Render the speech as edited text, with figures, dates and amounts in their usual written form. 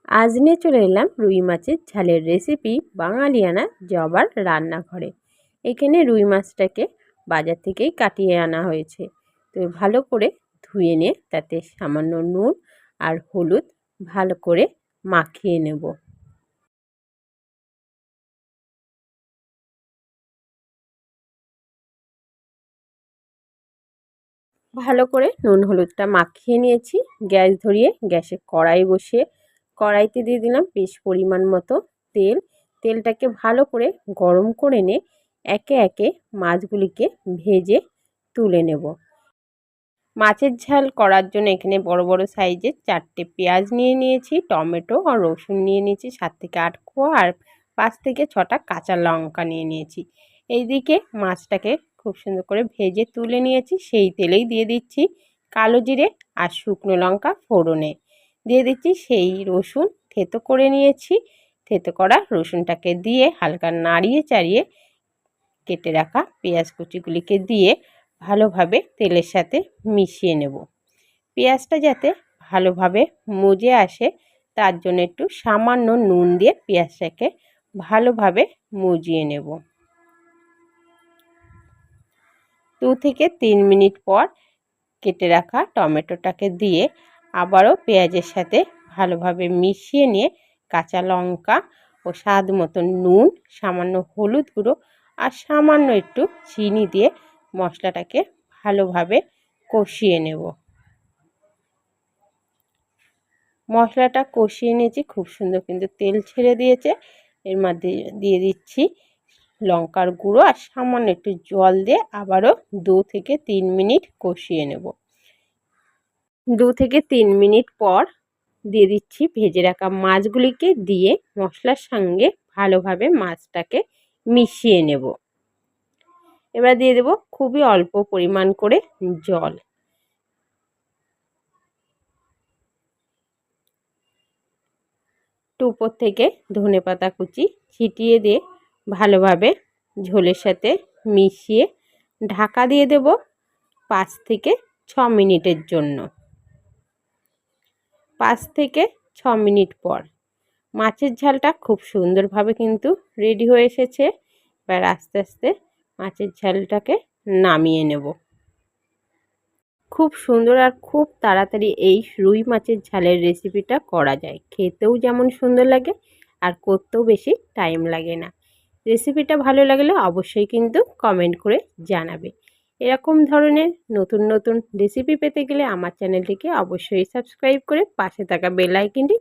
আজ নিয়ে চলে এলাম রুই মাছের ঝালের রেসিপি বাঙালিয়ানা জবার রান্নাঘরে। এখানে রুই মাছটাকে বাজার থেকেই কাটিয়ে আনা হয়েছে। তো ভালো করে ধুয়ে নিয়ে তাতে সামান্য নুন আর হলুদ ভালো করে মাখিয়ে নেব। ভালো করে নুন হলুদটা মাখিয়ে নিয়েছি। গ্যাস ধরিয়ে গ্যাসে কড়াই বসিয়ে কড়াইতে দিয়ে দিলাম বেশ পরিমাণ মতো তেল। তেলটাকে ভালো করে গরম করে নিয়ে একে একে মাছগুলিকে ভেজে তুলে নেব। মাছের ঝাল করার জন্য এখানে বড় বড় সাইজের 4টে পেঁয়াজ নিয়ে নিয়েছি, টমেটো আর রসুন নিয়ে নিয়েছি 7 থেকে 8 কোয়া, আর 5 থেকে 6টা কাঁচা লঙ্কা নিয়ে নিয়েছি। এইদিকে মাছটাকে খুব সুন্দর করে ভেজে তুলে নিয়েছি। সেই তেলেই দিয়ে দিচ্ছি কালো জিরে আর শুকনো লঙ্কা ফোড়নে। দিয়ে দিচ্ছি সেই রসুন থেতো করে নিয়েছি। থেতো করা রসুনটাকে দিয়ে হালকা নাড়িয়ে চাড়িয়ে কেটে রাখা পেঁয়াজ কুচিগুলিকে দিয়ে ভালোভাবে তেলের সাথে মিশিয়ে নেব। পেঁয়াজটা যাতে ভালোভাবে মজে আসে তার জন্য একটু সামান্য নুন দিয়ে পেঁয়াজটাকে ভালোভাবে মজিয়ে নেব। 2 থেকে 3 মিনিট পর কেটে রাখা টমেটোটাকে দিয়ে আবারও পেঁয়াজের সাথে ভালোভাবে মিশিয়ে নিয়ে কাঁচা লঙ্কা ও স্বাদ মতো নুন, সামান্য হলুদ গুঁড়ো আর সামান্য একটু চিনি দিয়ে মশলাটাকে ভালোভাবে কষিয়ে নেব। মশলাটা কষিয়ে নিয়েছি, খুব সুন্দর কিন্তু তেল ছেড়ে দিয়েছে। এর মধ্যে দিয়ে দিচ্ছি লঙ্কার গুঁড়ো আর সামান্য একটু জল দিয়ে আবারও 2 থেকে 3 মিনিট কষিয়ে নেব। 2 থেকে 3 মিনিট পর দিয়ে দিচ্ছি ভেজে রাখা মাছগুলিকে দিয়ে মশলার সঙ্গে ভালোভাবে মাছটাকে মিশিয়ে নেব। এবার দিয়ে দেব খুবই অল্প পরিমাণ করে জল। উপর থেকে ধনেপাতা কুচি ছিটিয়ে দিয়ে ভালোভাবে ঝোলের সাথে মিশিয়ে ঢাকা দিয়ে দেব 5 থেকে 6 মিনিটের জন্য। 5 থেকে 6 মিনিট পর মাছের ঝালটা খুব সুন্দরভাবে কিন্তু রেডি হয়ে এসেছে। এবার আস্তে আস্তে মাছের ঝালটাকে নামিয়ে নেব। খুব সুন্দর আর খুব তাড়াতাড়ি এই রুই মাছের ঝালের রেসিপিটা করা যায়। খেতেও যেমন সুন্দর লাগে আর করতেও বেশি টাইম লাগে না। রেসিপিটা ভালো লাগলে অবশ্যই কিন্তু কমেন্ট করে জানাবে। এরকম ধরনের নতুন নতুন রেসিপি পেতে গেলে আমার চ্যানেলটিকে অবশ্যই সাবস্ক্রাইব করে পাশে থাকা বেল আইকনটি